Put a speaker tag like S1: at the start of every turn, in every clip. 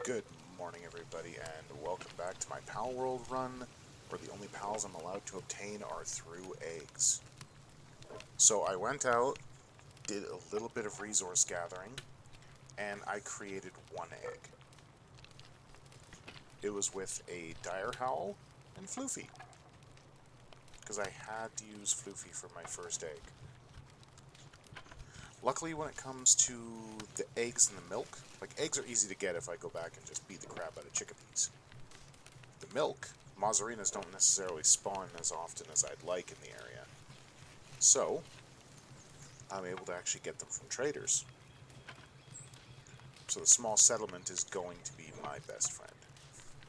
S1: Good morning, everybody, and welcome back to my Palworld run, where the only pals I'm allowed to obtain are through eggs. So I went out, did a little bit of resource gathering, and I created one egg. It was with a dire howl and floofy, because I had to use floofy for my first egg. Luckily, when it comes to the eggs and the milk, eggs are easy to get if I go back and just beat the crap out of chickadees. The milk, Mazzarinas don't necessarily spawn as often as I'd like in the area. So, I'm able to actually get them from traders. So the small settlement is going to be my best friend.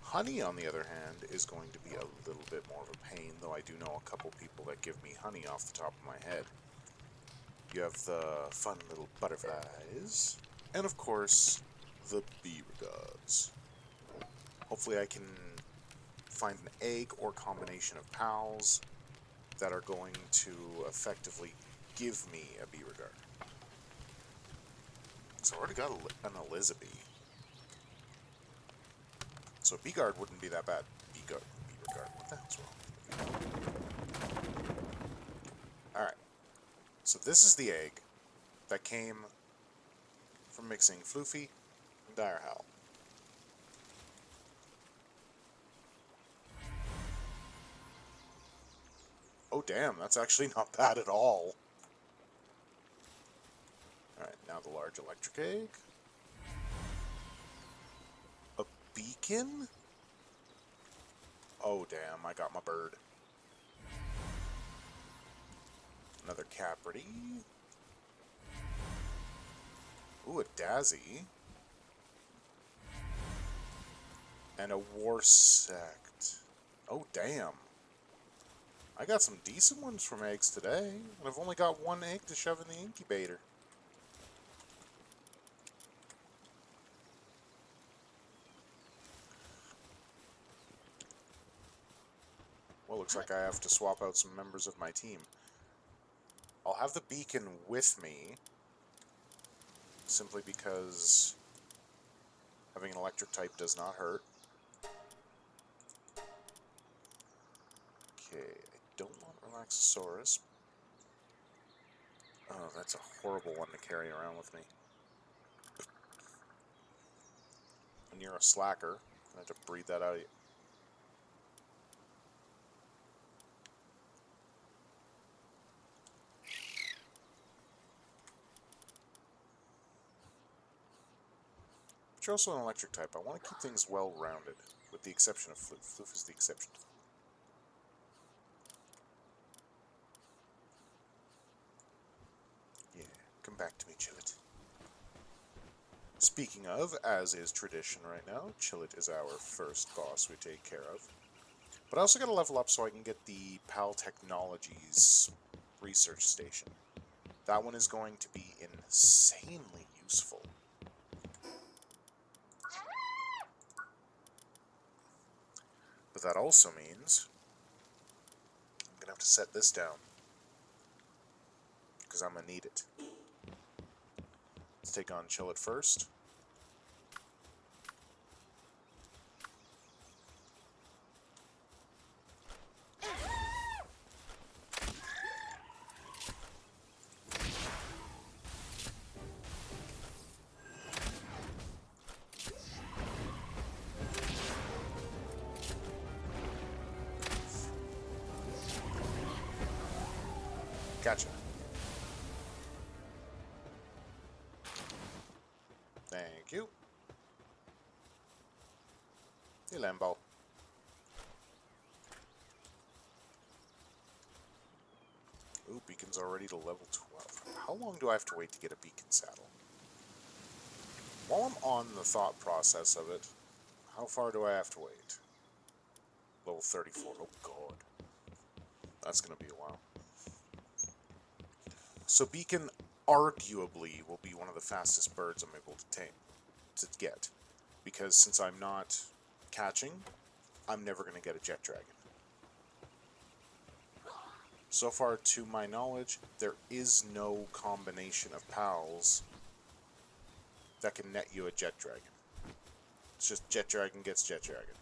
S1: Honey, on the other hand, is going to be a little bit more of a pain, though I do know a couple people that give me honey off the top of my head. You have the fun little butterflies, and of course, the bee regards. Hopefully I can find an egg or combination of pals that are going to effectively give me a bee regard. So I already got an Elizabeth. So bee guard wouldn't be that bad. Bee regard. What the hell's wrong? Alright. So this is the egg that came from mixing Floofy and Dire Howl. Oh damn, that's actually not bad at all. Alright, now the large electric egg. A beacon? Oh damn, I got my bird. Another Capridy. Ooh, a Dazzy. And a War Sect. Oh damn. I got some decent ones from eggs today, and I've only got one egg to shove in the incubator. Well, looks like I have to swap out some members of my team. I'll have the beacon with me, simply because having an electric type does not hurt. Okay, I don't want Relaxosaurus. Oh, that's a horrible one to carry around with me. And you're a slacker. I have to breathe that out. But you're also an electric type. I want to keep things well-rounded, with the exception of Floof. Floof is the exception. Yeah, come back to me, Chillet. Speaking of, as is tradition right now, Chillet is our first boss we take care of. But I also got to level up so I can get the PAL Technologies research station. That one is going to be insanely useful. But that also means I'm going to have to set this down, because I'm going to need it. Let's take on Chillet first. Gotcha. Thank you. Hey, Lambo. Ooh, beacon's already to level 12. How long do I have to wait to get a beacon saddle? While I'm on the thought process of it, how far do I have to wait? Level 34. Oh, God. That's going to be a while. So beacon arguably will be one of the fastest birds I'm able to get. Because since I'm not catching, I'm never going to get a jet dragon. So far, to my knowledge, there is no combination of pals that can net you a jet dragon. It's just Jet Dragon gets Jet Dragon.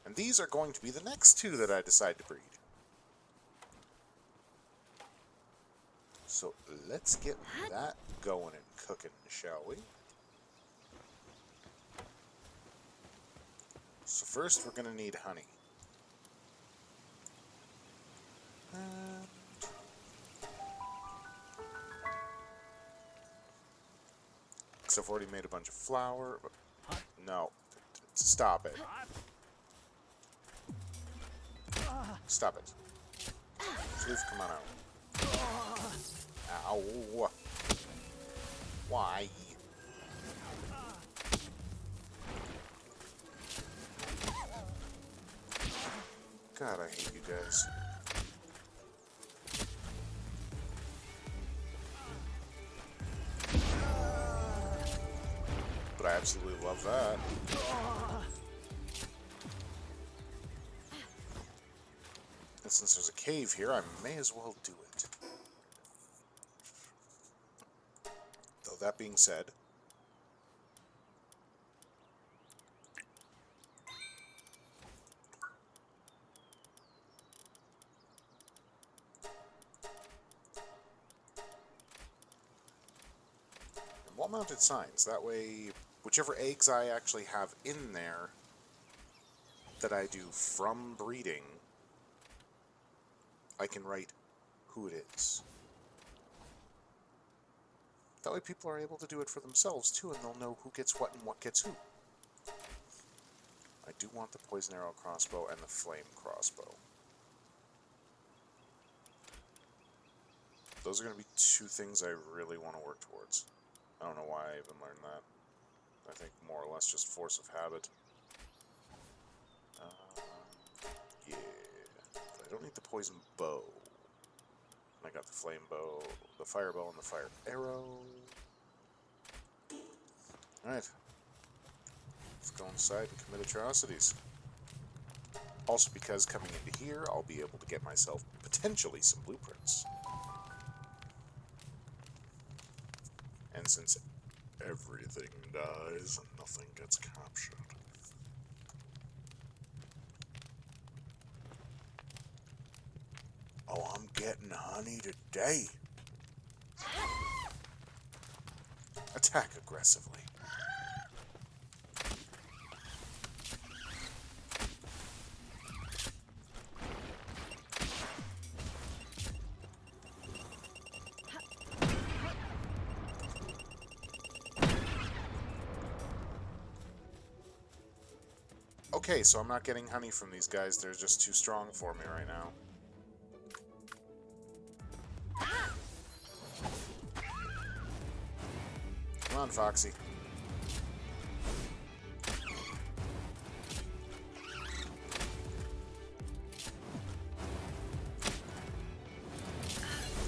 S1: And these are going to be the next two that I decide to breed. So let's get that going and cooking, shall we? So first we're going to need honey. So I've already made a bunch of flour. No. Stop it. Stop it. Sleuth, come on out. Ow. Why? God, I hate you guys. But I absolutely love that. And since there's a cave here, I may as well do it. Though that being said, and wall-mounted signs, that way, whichever eggs I actually have in there that I do from breeding, I can write who it is. That way people are able to do it for themselves too, and they'll know who gets what and what gets who. I do want the poison arrow crossbow and the flame crossbow. Those are going to be two things I really want to work towards. I don't know why I even learned that. I think more or less just force of habit. Yeah. But I don't need the poison bow. I got the flame bow, the fire bow, and the fire arrow. Alright. Let's go inside and commit atrocities. Also because coming into here, I'll be able to get myself potentially some blueprints. And since everything dies and nothing gets captured. Oh, I'm getting honey today. Attack aggressively. Okay, so I'm not getting honey from these guys. They're just too strong for me right now. Come on, Foxy.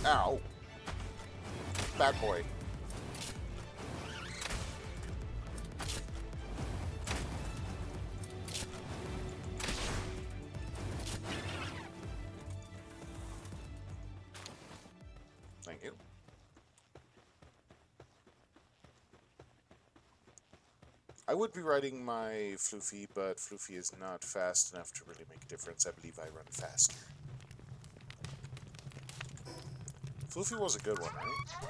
S1: Ow. Bad boy. Thank you. I would be riding my Floofy, but Floofy is not fast enough to really make a difference. I believe I run faster. Floofy was a good one, right?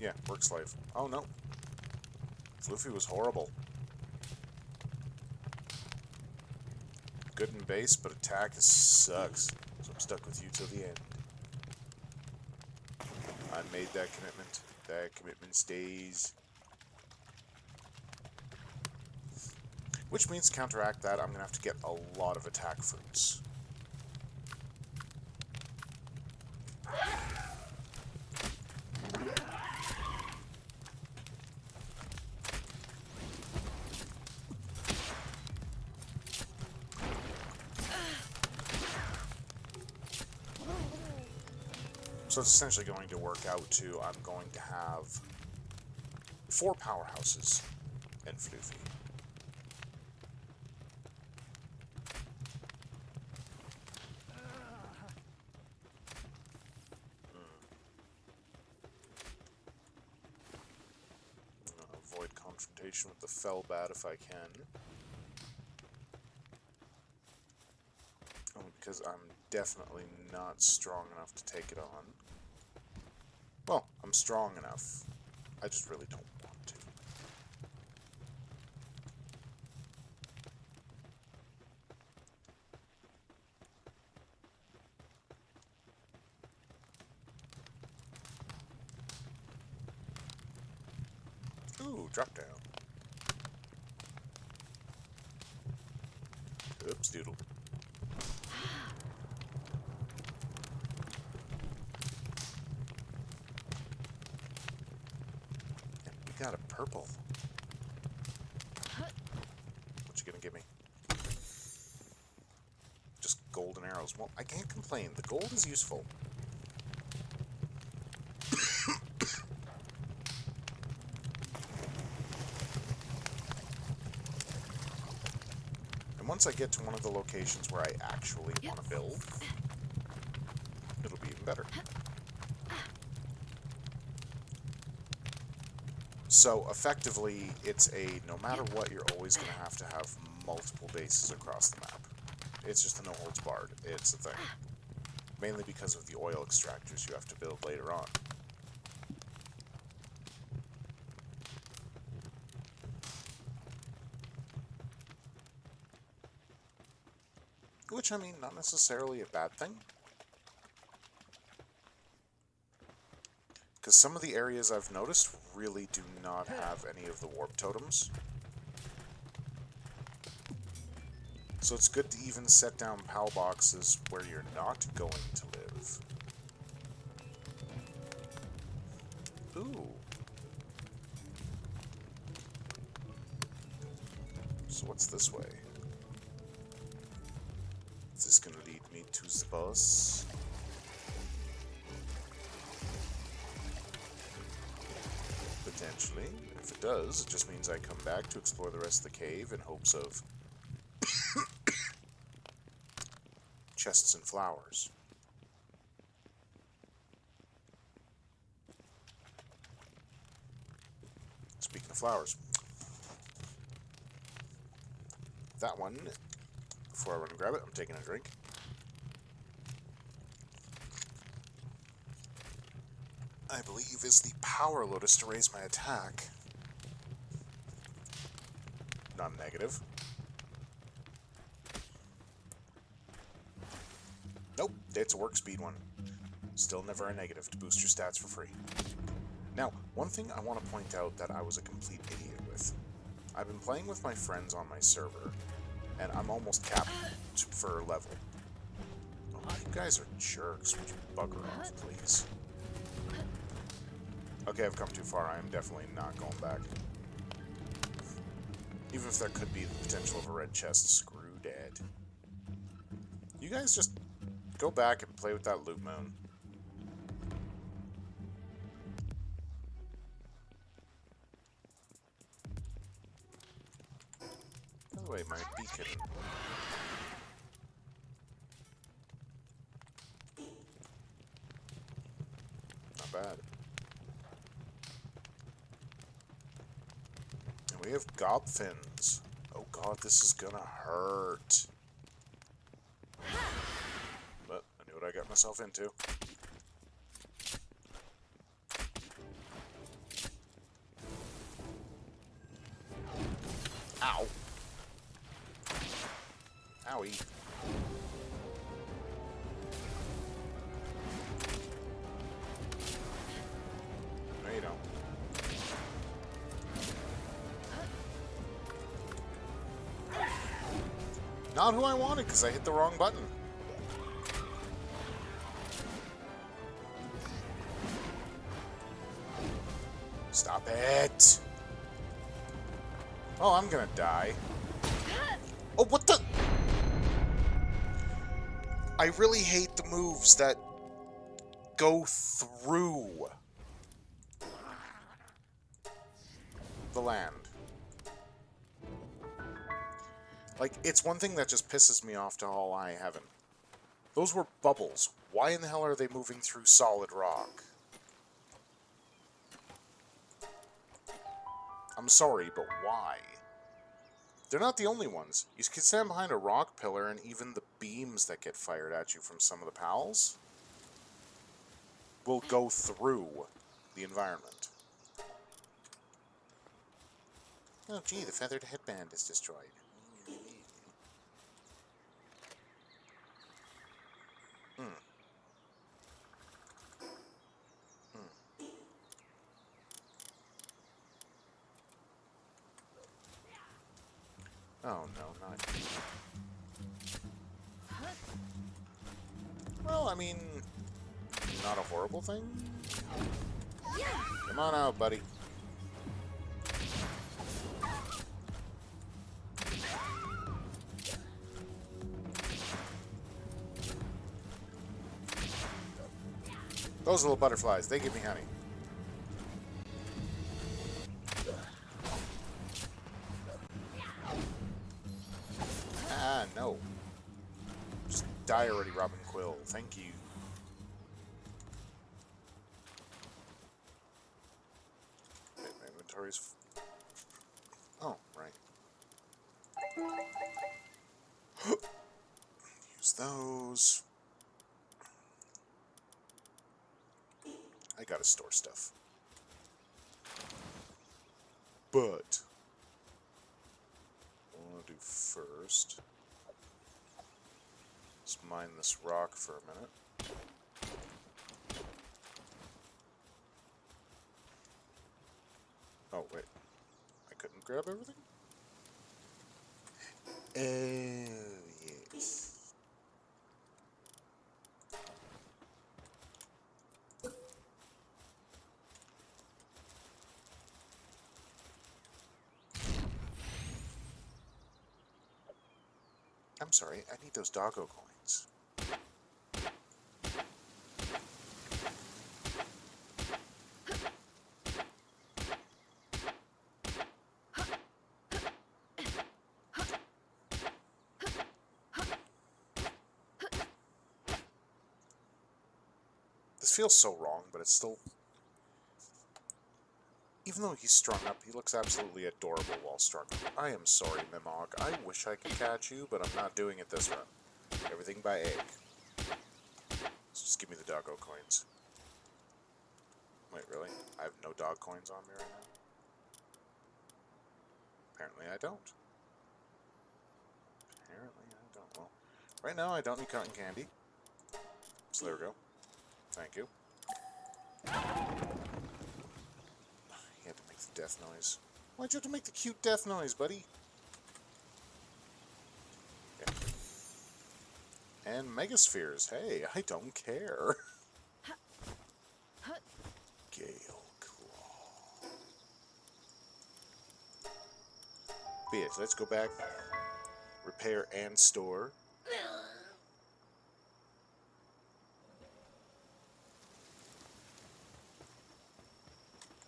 S1: Yeah, work slave. Oh no. Floofy was horrible. Good in base, but attack sucks. So I'm stuck with you till the end. I made that commitment. That commitment stays. Which means to counteract that, I'm going to have to get a lot of attack fruits. So it's essentially going to work out to, I'm going to have 4 powerhouses in Floofy. confrontation with the fell bat if I can. Only because I'm definitely not strong enough to take it on. Well, I'm strong enough. I just really don't want to. Ooh, drop down. Oops, doodle. And we got a purple. What you gonna give me? Just golden arrows. Well, I can't complain. The gold is useful. Once I get to one of the locations where I actually want to build, it'll be even better. So, effectively, it's a no matter what, you're always going to have multiple bases across the map. It's just a no holds barred. It's a thing. Mainly because of the oil extractors you have to build later on. Which, I mean, not necessarily a bad thing. Because some of the areas I've noticed really do not have any of the warp totems. So it's good to even set down PAL boxes where you're not going to live. Ooh. So what's this way? Is this gonna lead me to the boss? Potentially. If it does, it just means I come back to explore the rest of the cave in hopes of chests and flowers. Speaking of flowers, that one, before I run and grab it, I'm taking a drink. I believe is the power lotus to raise my attack. Not a negative. Nope, it's a work speed one. Still never a negative to boost your stats for free. Now, one thing I want to point out that I was a complete idiot with. I've been playing with my friends on my server, and I'm almost capped for level. Oh, you guys are jerks. Would you bugger off, please? Okay, I've come too far. I am definitely not going back. Even if there could be the potential of a red chest, screw dead. You guys just go back and play with that loot moon. By the way, my beacon. Not bad. And we have gobfins. Oh god, this is gonna hurt. But I knew what I got myself into. Ow. Owie. No, you don't. Not who I wanted, because I hit the wrong button. Stop it! Oh, I'm gonna die. Oh, what the? I really hate the moves that go through the land. Like, it's one thing that just pisses me off to all high heaven. Those were bubbles. Why in the hell are they moving through solid rock? I'm sorry, but why? They're not the only ones. You can stand behind a rock pillar and even the beams that get fired at you from some of the pals will go through the environment. Oh, gee, the feathered headband is destroyed. Hmm. Hmm. Oh, no, not... Well, I mean, not a horrible thing. Come on out, buddy. Those little butterflies, they give me honey. Ah, no. Just die already, Robin Quill. Thank you. Wait, my inventory's... Oh, right. Use those. I gotta store stuff. But... what I want to do first... let's mine this rock for a minute. Oh, wait. I couldn't grab everything? Oh, yes. I'm sorry, I need those doggo coins. This feels so wrong, but it's still... even though he's strung up, he looks absolutely adorable while strung up. I am sorry, Mimog. I wish I could catch you, but I'm not doing it this run. Everything by egg. So just give me the doggo coins. Wait, really? I have no dog coins on me right now? Apparently I don't. Apparently I don't. Well, right now I don't need cotton candy. So there we go. Thank you. He had to make the death noise. Why'd you have to make the cute death noise, buddy? Yeah. And megaspheres. Hey, I don't care. Gale Claw. Be it. Let's go back. Repair and store.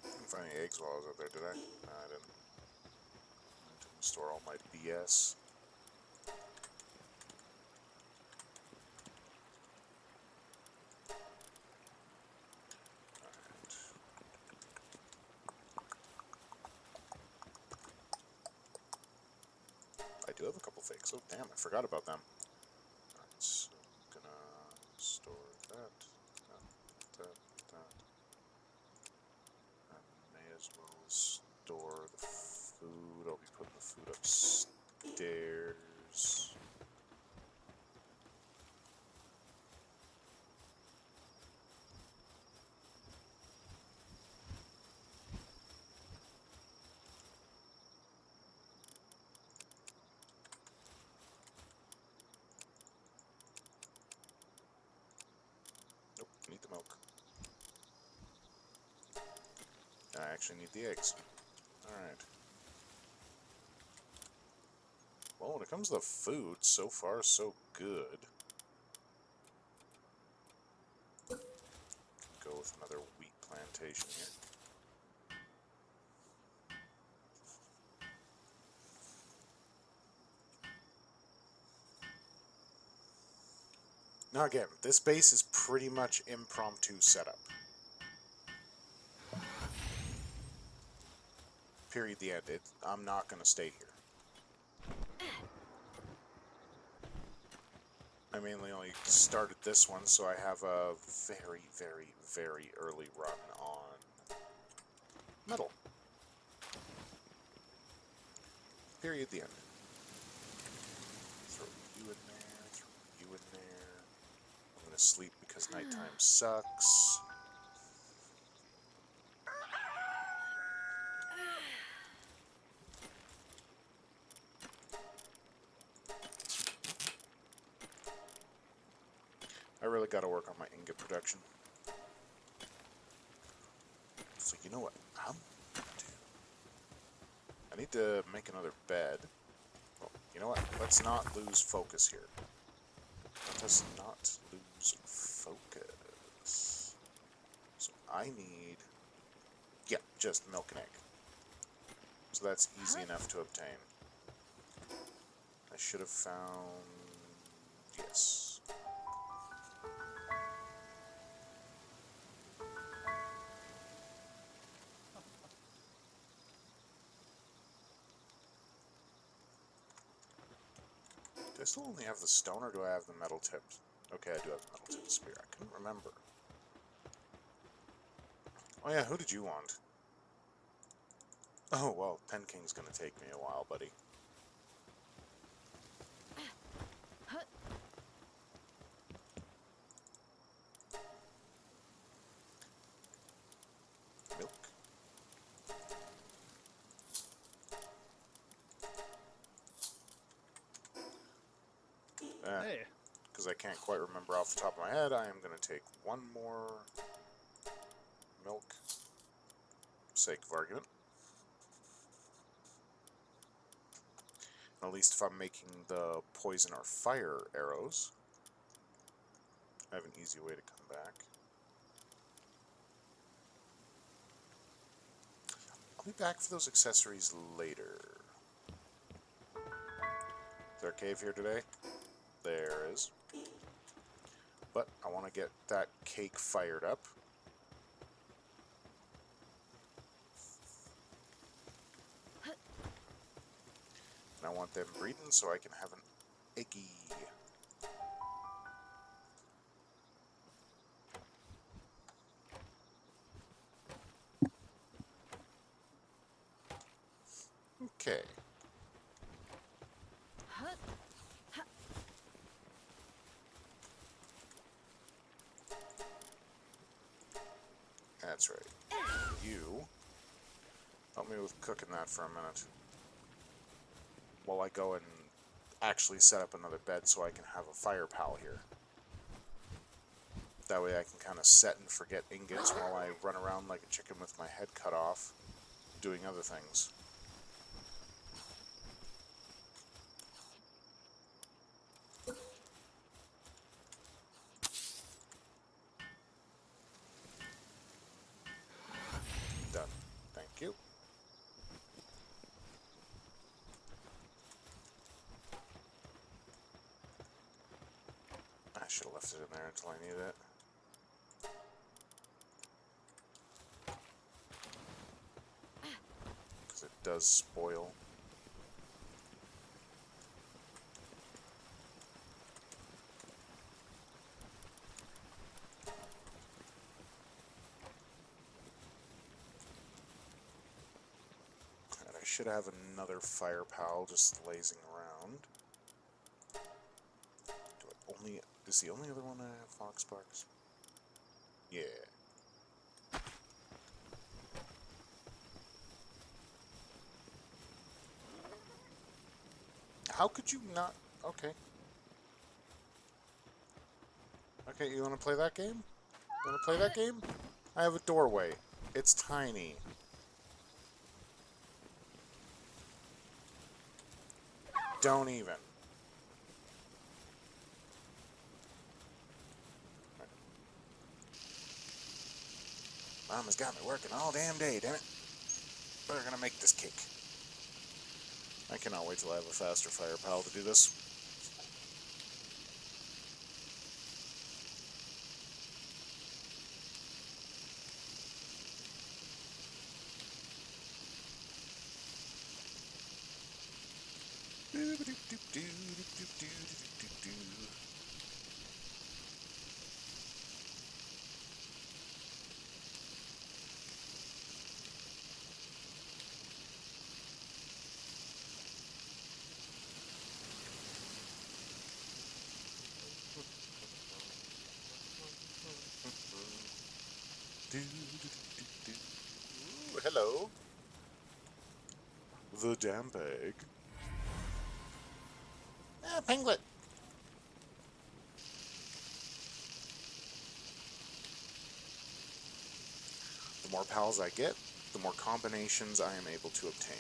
S1: Didn't find any eggs while I was out there, did I? No, I didn't. I didn't store all my BS. I do have a couple things. Oh, damn, I forgot about them. Alright, so I'm gonna store that. I may as well store the food. I'll be putting the food upstairs. Nope, need the milk. I actually need the eggs. Alright. Well, when it comes to the food, so far so good. Go with another wheat plantation here. Now again, this base is pretty much impromptu setup. period, the end. I'm not going to stay here. I mainly only started this one, so I have a very, very, very early run on metal. Period, the end. Throw you in there, throw you in there. I'm going to sleep because nighttime sucks. I really got to work on my ingot production. So you know what I'm going to do? I need to make another bed. Well, you know what? Let's not lose focus here. Let us not lose focus. So I need, yeah, just milk and egg. So that's easy enough to obtain. I should have found, yes. Do I still only have the stone, or do I have the metal tipped? Okay, I do have the metal tipped spear. I couldn't remember. Oh yeah, who did you want? Oh, well, Pen King's gonna take me a while, buddy. Milk.
S2: Hey.
S1: Because I can't quite remember off the top of my head, I am gonna take one more milk, sake of argument. At least if I'm making the poison or fire arrows, I have an easy way to come back. I'll be back for those accessories later. Is there a cave here today? There is. But I want to get that cake fired up. And I want them breeding so I can have an eggy. Okay. That's right. You help me with cooking that for a minute. While I go and actually set up another bed so I can have a fire pal here. That way I can kind of set and forget ingots while I run around like a chicken with my head cut off, doing other things. Done. Thank you. I should have left it in there until I needed it. Because it does spoil. And I should have another fire pal just lazing around. Is the only other one I have Fox Sparks? Yeah. How could you not? Okay. Okay, you want to play that game? You want to play that game? I have a doorway. It's tiny. Don't even. Mama's got me working all damn day, damn it. We're gonna make this cake. I cannot wait till I have a faster fire pal to do this. Ooh, hello. The damp egg. Ah, Pinglet. The more pals I get, the more combinations I am able to obtain.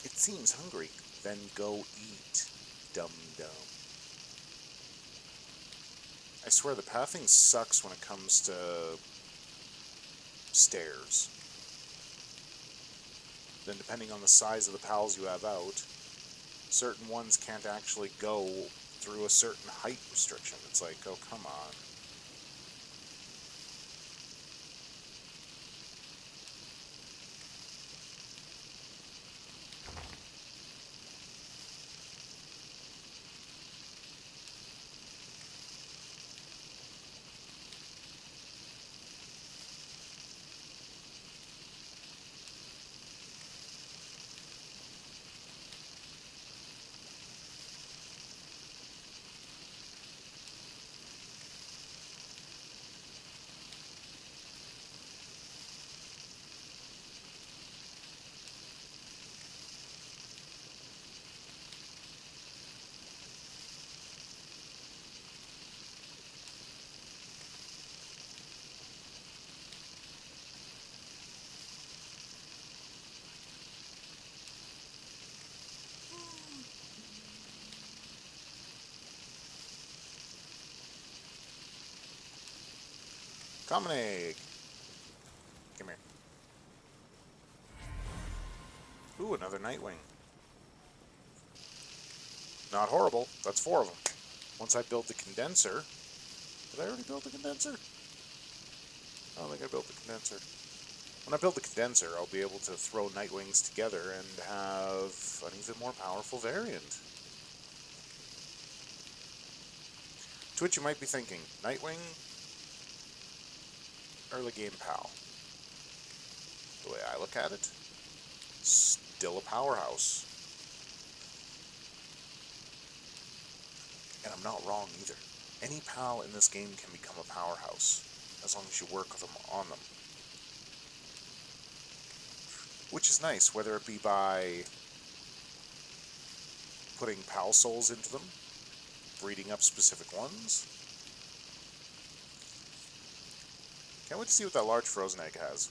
S1: It seems hungry. Then go eat, dum-dum. I swear the pathing sucks when it comes to stairs. Then depending on the size of the pals you have out, certain ones can't actually go through a certain height restriction. It's like, oh, come on. Common egg. Come here. Ooh, another Nightwing. Not horrible. That's 4 of them. Once I build the condenser... Did I already build the condenser? I don't think I built the condenser. When I build the condenser, I'll be able to throw Nightwings together and have an even more powerful variant. To which you might be thinking, Nightwing, early game pal. The way I look at it, still a powerhouse. And I'm not wrong either. Any pal in this game can become a powerhouse, as long as you work with them on them. Which is nice, whether it be by putting pal souls into them, breeding up specific ones. Can't wait to see what that large frozen egg has.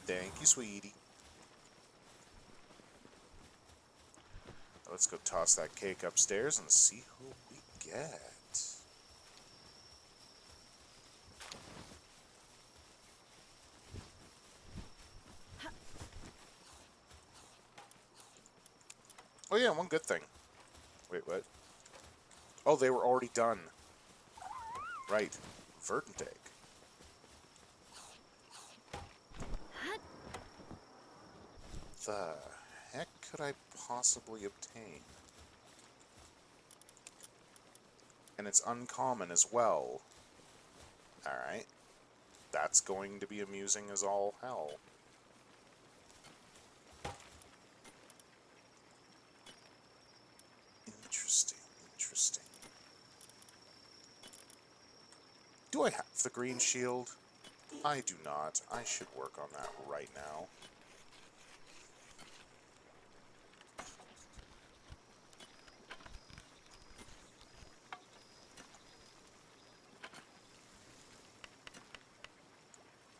S1: Thank you, sweetie. Let's go toss that cake upstairs and see who we get. Oh yeah, one good thing. Wait, what? Oh, they were already done. Right. Verdant egg. The heck could I possibly obtain? And it's uncommon as well. Alright. That's going to be amusing as all hell. Interesting, interesting. Do I have the green shield? I do not. I should work on that right now.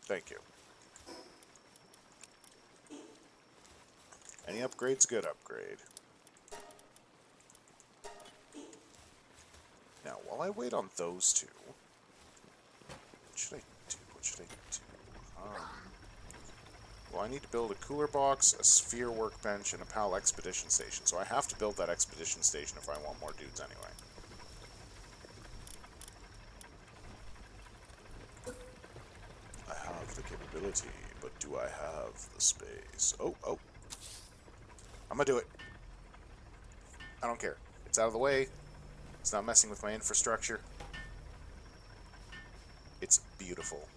S1: Thank you. Any upgrade's a good upgrade. Now, while I wait on those two, what should I do? What should I do? Well, I need to build a cooler box, a sphere workbench, and a PAL expedition station. So I have to build that expedition station if I want more dudes anyway. ability, but do I have the space? Oh, oh. I'm gonna do it. I don't care. It's out of the way. It's not messing with my infrastructure. It's beautiful.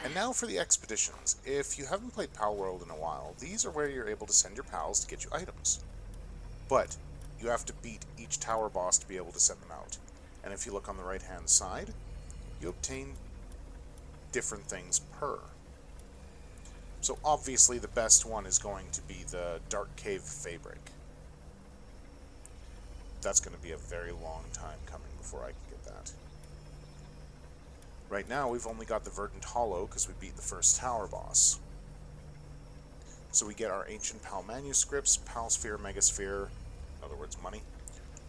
S1: And now for the expeditions. If you haven't played Palworld in a while, these are where you're able to send your pals to get you items. But you have to beat each tower boss to be able to send them out. And if you look on the right-hand side, you obtain different things per. So obviously the best one is going to be the Dark Cave Fabric. That's going to be a very long time coming before I can get that. Right now we've only got the Verdant Hollow because we beat the first tower boss. So we get our Ancient Pal Manuscripts, Palsphere, Megasphere, in other words money,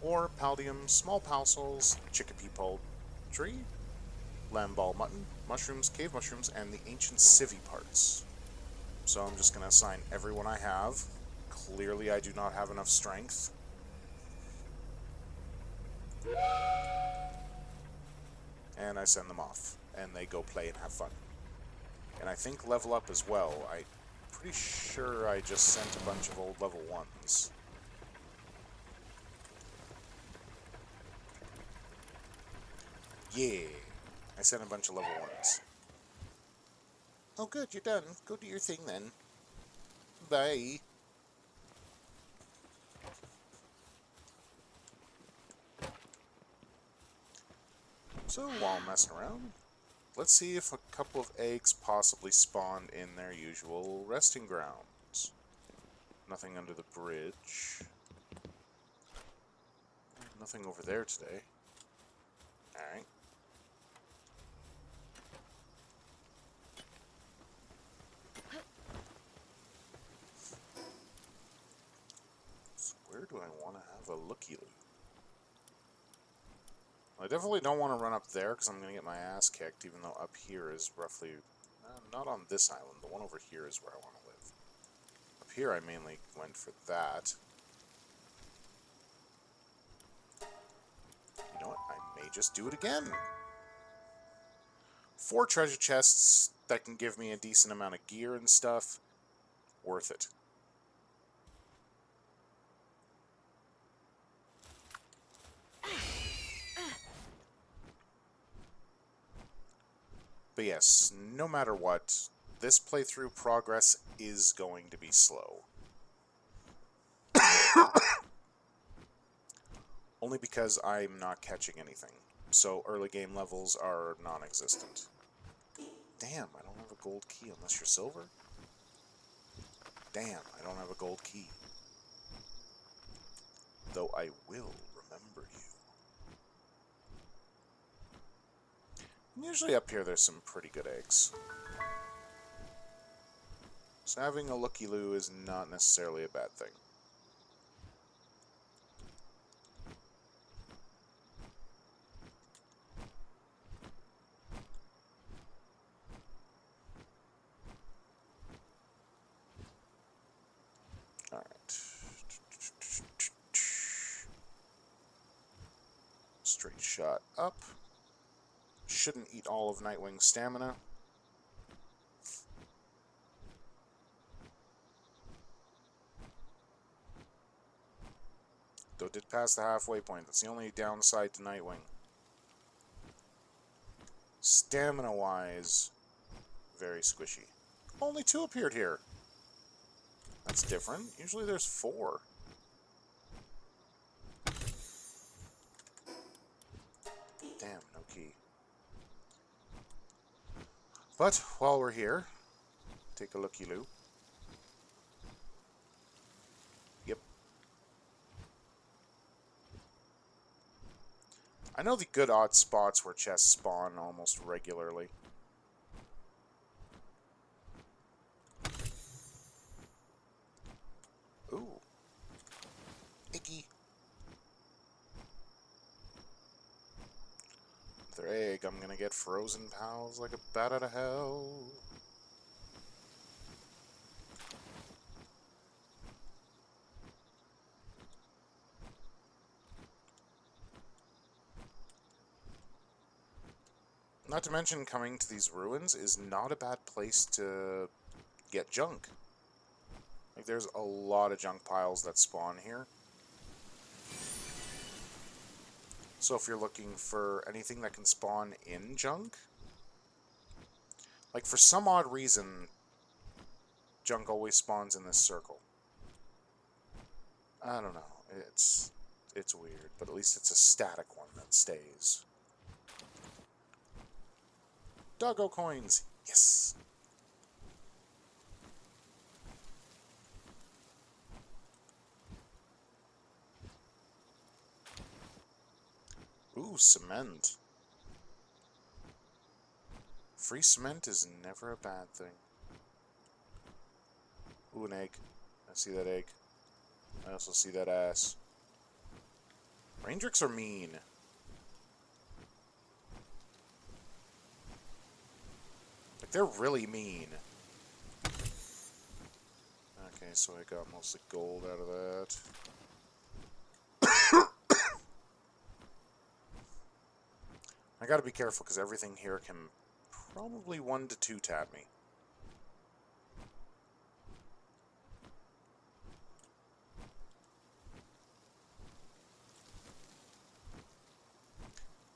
S1: or Paldium, Small Pal Souls, Chickpea Poultry, Lamb Ball Mutton, Mushrooms, Cave Mushrooms, and the Ancient Civvy parts. So I'm just going to assign everyone I have. Clearly I do not have enough strength. And I send them off. And they go play and have fun. And I think level up as well. I'm pretty sure I just sent a bunch of old level 1s. Yeah. I sent a bunch of level 1s. Oh good, you're done. Go do your thing then. Bye. So while I'm messing around, let's see if a couple of eggs possibly spawned in their usual resting grounds. Nothing under the bridge. Nothing over there today. Alright. So where do I want to have a looky-loo? I definitely don't want to run up there because I'm going to get my ass kicked, even though up here is roughly... not on this island. The one over here is where I want to live. Up here I mainly went for that. You know what? I may just do it again. 4 treasure chests that can give me a decent amount of gear and stuff. Worth it. But yes, no matter what, this playthrough progress is going to be slow. Only because I'm not catching anything. So early game levels are non-existent. Damn, I don't have a gold key unless you're silver? Damn, I don't have a gold key. Though I will remember you. And usually up here there's some pretty good eggs. So having a looky-loo is not necessarily a bad thing. Alright. Straight shot up. Shouldn't eat all of Nightwing's stamina. Though did pass the halfway point. That's the only downside to Nightwing. Stamina-wise, very squishy. Only 2 appeared here. That's different. Usually there's 4. Damn, no key. But while we're here, take a looky-loo. Yep. I know the good odd spots where chests spawn almost regularly. Ooh. Icky. Another egg. I'm gonna get frozen pals like a bat out of hell. Not to mention, coming to these ruins is not a bad place to get junk. Like, there's a lot of junk piles that spawn here. So if you're looking for anything that can spawn in junk, like for some odd reason, junk always spawns in this circle. I don't know. It's weird, but at least it's a static one that stays. Doggo coins! Yes! Ooh, cement. Free cement is never a bad thing. Ooh, an egg. I see that egg. I also see that ass. Raindricks are mean. Like, they're really mean. Okay, so I got mostly gold out of that. I gotta be careful, because everything here can probably 1 to 2 tap me.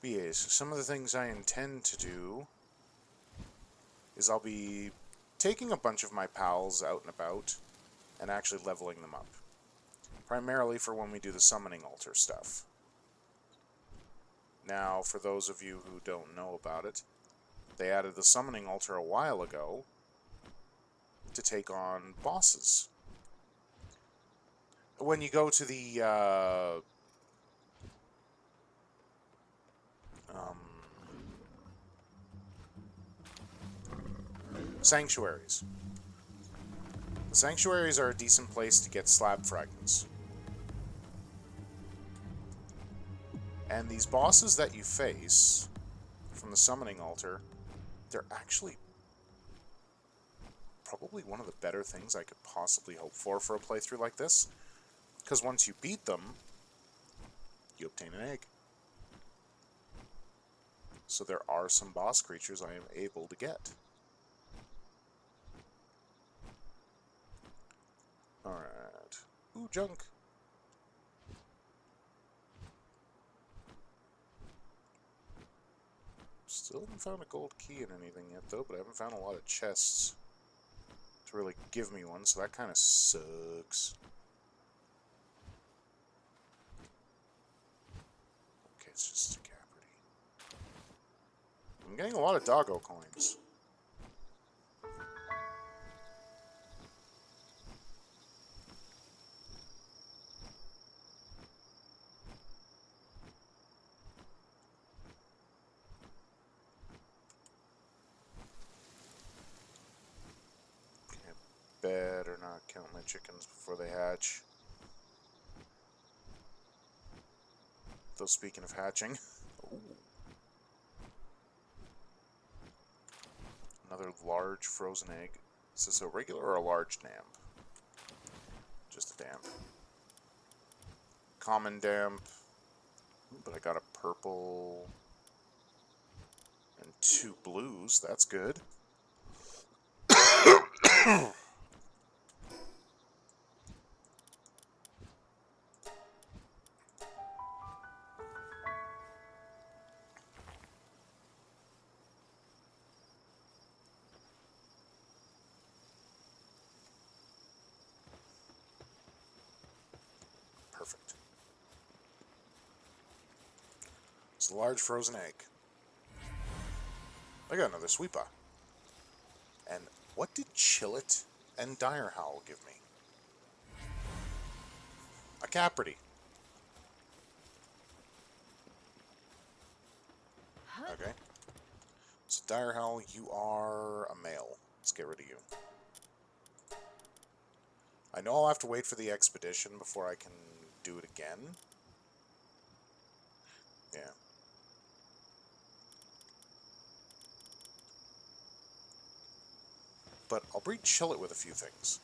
S1: But yeah, so some of the things I intend to do is I'll be taking a bunch of my pals out and about and actually leveling them up. Primarily for when we do the summoning altar stuff. Now, for those of you who don't know about it, they added the summoning altar a while ago to take on bosses. When you go to the sanctuaries. The sanctuaries are a decent place to get slab fragments. And these bosses that you face from the summoning altar, they're actually probably one of the better things I could possibly hope for a playthrough like this. Because once you beat them, you obtain an egg. So there are some boss creatures I am able to get. Alright. Ooh, junk. Still haven't found a gold key in anything yet, though, but I haven't found a lot of chests to really give me one, so that kind of sucks. Okay, it's just a Capricorn. I'm getting a lot of doggo coins. Better not count my chickens before they hatch. Though speaking of hatching, ooh. Another large frozen egg. Is this a regular or a large damp? Just a damp. Common damp. Ooh, but I got a purple and 2 blues. That's good. Perfect. It's a large frozen egg. I got another sweeper. And what did Chillet and Dire Howl give me? A Capricorn. Okay. So Dire Howl, you are a male. Let's get rid of you. I know I'll have to wait for the expedition before I can do it again. Yeah. But I'll breed Chillet with a few things.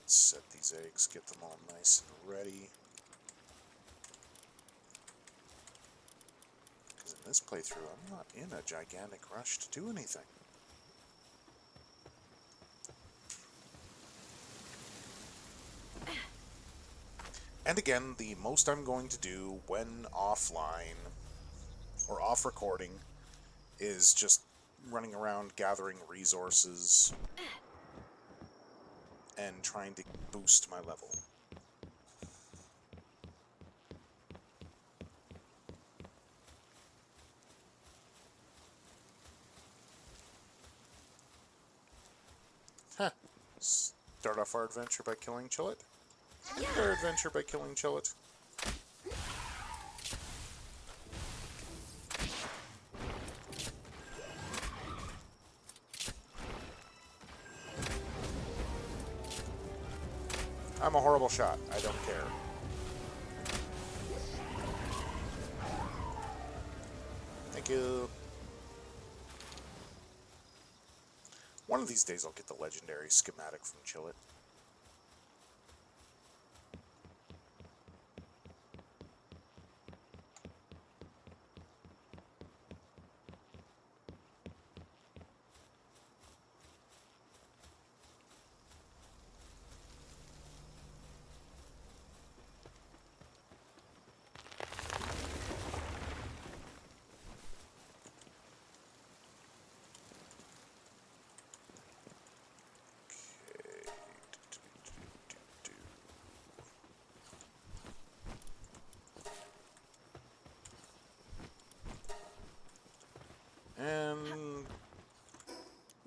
S1: Let's set these eggs, get them all nice and ready. this playthrough, I'm not in a gigantic rush to do anything. And again, the most I'm going to do when offline or off recording is just running around gathering resources and trying to boost my level. Huh. Start off our adventure by killing Chillet. End our adventure by killing Chillet. I'm a horrible shot. I don't care. Thank you. One of these days I'll get the legendary schematic from Chillet. And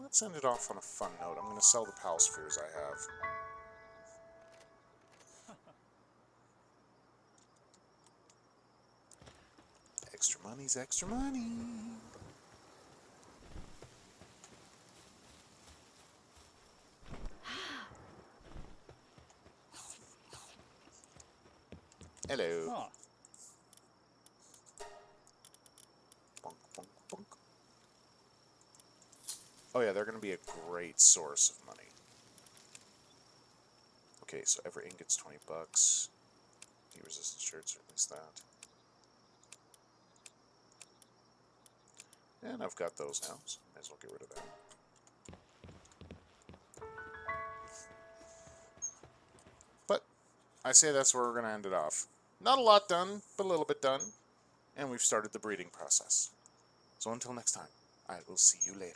S1: let's end it off on a fun note. I'm going to sell the pal spheres I have. Extra money's extra money. Hello.
S2: Huh.
S1: Bonk, bonk, bonk. Oh yeah, they're going to be a great source of money. Okay, so every ingot's 20 bucks. Heat resistant shirts, or at least that. And I've got those now, so might as well get rid of them. But I say that's where we're going to end it off. Not a lot done, but a little bit done. And we've started the breeding process. So until next time, I will see you later.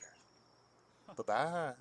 S1: Bye-bye.